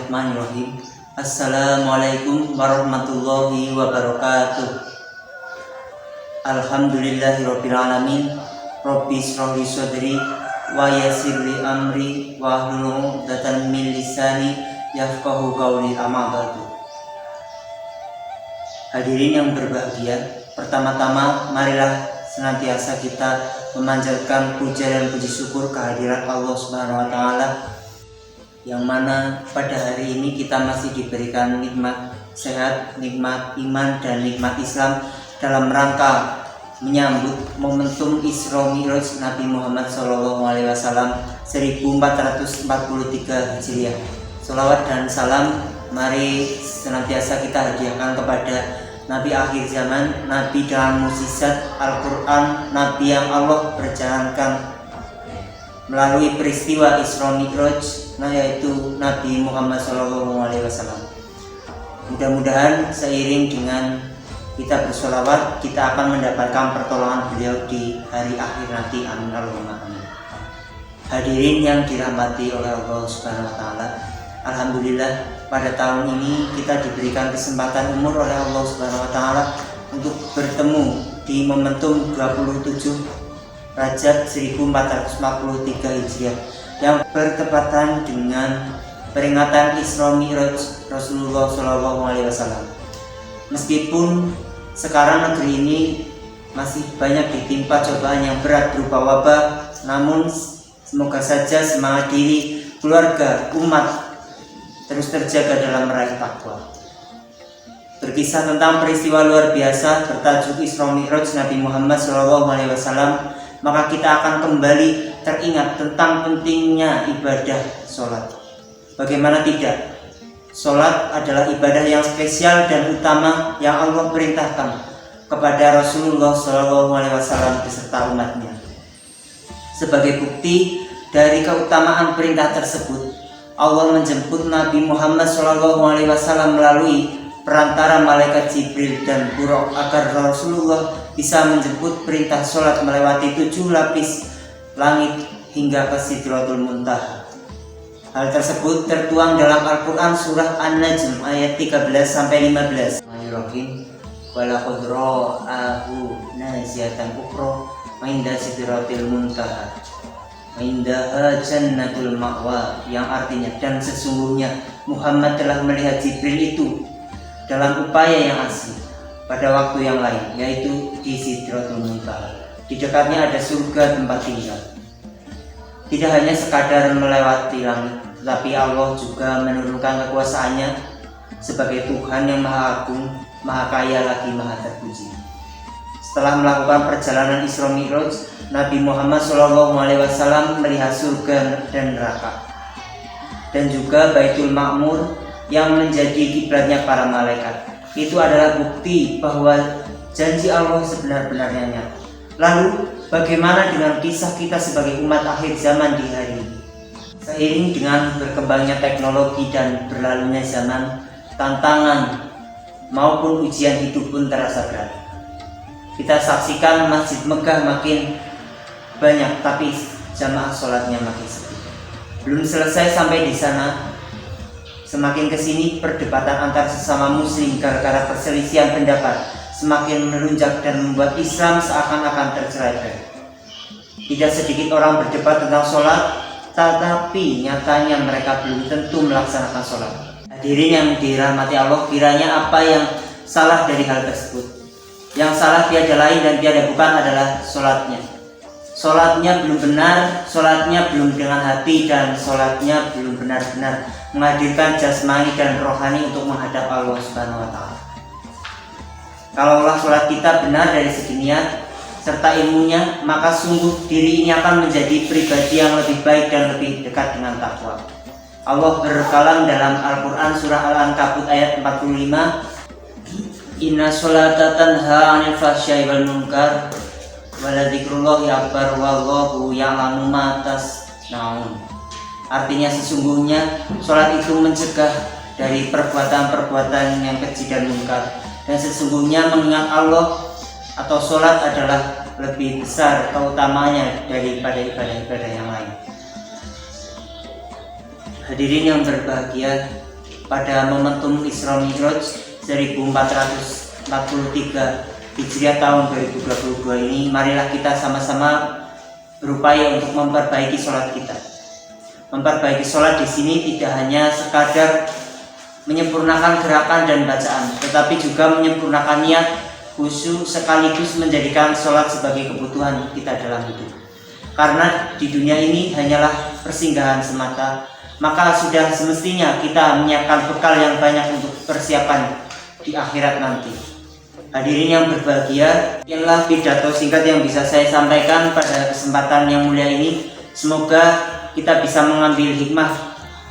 Bismillahirrahmanirrahim. Assalamualaikum warahmatullahi wabarakatuh. Alhamdulillahirabbil alamin. Rabbi shrah li sadri wa yassir li amri wa hlul 'uqdatam min lisani yafqahu qawli. Amma ba'du. Hadirin yang berbahagia, pertama-tama marilah senantiasa kita memanjatkan puja dan puji syukur kehadirat Allah Subhanahu wa taala, yang mana pada hari ini kita masih diberikan nikmat sehat, nikmat iman, dan nikmat Islam dalam rangka menyambut momentum Isra Mi'raj Nabi Muhammad SAW 1443 Hijriah. Sholawat dan salam mari senantiasa kita hadiahkan kepada Nabi akhir zaman, Nabi dengan mukjizat Al-Quran, Nabi yang Allah berjalankan melalui peristiwa Isra Mi'raj, yaitu Nabi Muhammad SAW. Mudah-mudahan seiring dengan kita bersolawat, kita akan mendapatkan pertolongan beliau di hari akhir nanti. Amin Allahumma amin. Hadirin yang dirahmati oleh Allah Subhanahu wa taala, alhamdulillah pada tahun ini kita diberikan kesempatan umur oleh Allah Subhanahu wa taala untuk bertemu di momentum 27 Rajab 1443 Hijriah yang bertepatan dengan peringatan Isra Mi'raj Rasulullah SAW. Meskipun sekarang negeri ini masih banyak ditimpa cobaan yang berat berupa wabah, namun semoga saja semangat diri, keluarga, umat terus terjaga dalam meraih takwa. Berkisah tentang peristiwa luar biasa bertajuk Isra Mi'raj Nabi Muhammad SAW, maka kita akan kembali teringat tentang pentingnya ibadah sholat. Bagaimana tidak? Sholat adalah ibadah yang spesial dan utama yang Allah perintahkan kepada Rasulullah SAW beserta umatnya. Sebagai bukti dari keutamaan perintah tersebut, Allah menjemput Nabi Muhammad SAW melalui perantara malaikat Jibril dan Buraq agar Rasulullah bisa menjemput perintah sholat melewati 7 lapis langit hingga ke Sidratul Muntaha. Hal tersebut tertuang dalam Al-Quran surah An-Najm ayat 13-15. Bismillahirrahmanirrahim. Walaqad ra'ahu naziyatan ukhra 'inda Sidratil Muntaha wa 'indaha jannatul ma'wa, yang artinya dan sesungguhnya Muhammad telah melihat Jibril itu dalam upaya yang asli pada waktu yang lain, yaitu di Sidratul Muntaha. Di dekatnya ada surga tempat tinggal. Tidak hanya sekadar melewati langit, tetapi Allah juga menurunkan kekuasaannya sebagai Tuhan yang Maha Agung, Maha Kaya lagi Maha Terpuji. Setelah melakukan perjalanan Isra Mi'raj, Nabi Muhammad SAW melihat surga dan neraka, dan juga Baitul Ma'mur yang menjadi kiblatnya para malaikat. Itu adalah bukti bahwa janji Allah sebenar-benarnya nyata. Lalu bagaimana dengan kisah kita sebagai umat akhir zaman di hari ini? Seiring dengan berkembangnya teknologi dan berlalunya zaman, tantangan maupun ujian hidup pun terasa berat. Kita saksikan Masjid Megah makin banyak, tapi jamaah sholatnya makin sepi. Belum selesai sampai di sana, semakin kesini perdebatan antar sesama muslim gara-gara perselisihan pendapat semakin melunjak dan membuat Islam seakan-akan tercerai-berai. Tidak sedikit orang berdebat tentang sholat, tetapi nyatanya mereka belum tentu melaksanakan sholat. Hadirin yang dirahmati Allah, kiranya apa yang salah dari hal tersebut? Yang salah tiada lain dan tiada bukan adalah sholatnya. Sholatnya belum benar, sholatnya belum dengan hati, dan sholatnya belum benar-benar menghadirkan jasmani dan rohani untuk menghadap Allah Subhanahu wa taala. Kalaulah sholat kita benar dari segi niat serta ilmunya, maka sungguh diri ini akan menjadi pribadi yang lebih baik dan lebih dekat dengan takwa. Allah berkalam dalam Al-Quran surah Al-Ankabut ayat 45, Inna sholata tanha 'anil fahsya'i wal munkar waladzikrullahi akbar wallahu ya'lamu ma tasna'un. Artinya sesungguhnya sholat itu mencegah dari perbuatan-perbuatan yang keji dan mungkar, dan sesungguhnya mengingat Allah atau sholat adalah lebih besar keutamanya daripada ibadah-ibadah yang lain. Hadirin yang berbahagia, pada momentum Isra Mi'raj 1443 Hijriah tahun 2022 ini, marilah kita sama-sama berupaya untuk memperbaiki sholat kita. Memperbaiki sholat di sini tidak hanya sekadar menyempurnakan gerakan dan bacaan, tetapi juga menyempurnakan niat, khusyuk, sekaligus menjadikan sholat sebagai kebutuhan kita dalam hidup. Karena di dunia ini hanyalah persinggahan semata, maka sudah semestinya kita menyiapkan bekal yang banyak untuk persiapan di akhirat nanti. Hadirin yang berbahagia, inilah pidato singkat yang bisa saya sampaikan pada kesempatan yang mulia ini. Semoga kita bisa mengambil hikmah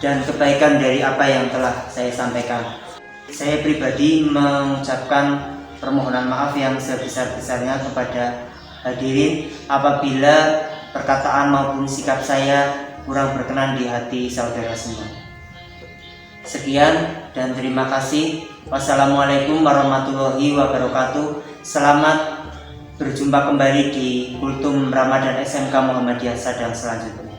dan kebaikan dari apa yang telah saya sampaikan. Saya pribadi mengucapkan permohonan maaf yang sebesar-besarnya kepada hadirin apabila perkataan maupun sikap saya kurang berkenan di hati saudara semua. Sekian dan terima kasih. Wassalamualaikum warahmatullahi wabarakatuh. Selamat berjumpa kembali di Kultum Ramadan SMK Muhammadiyah Sadang selanjutnya.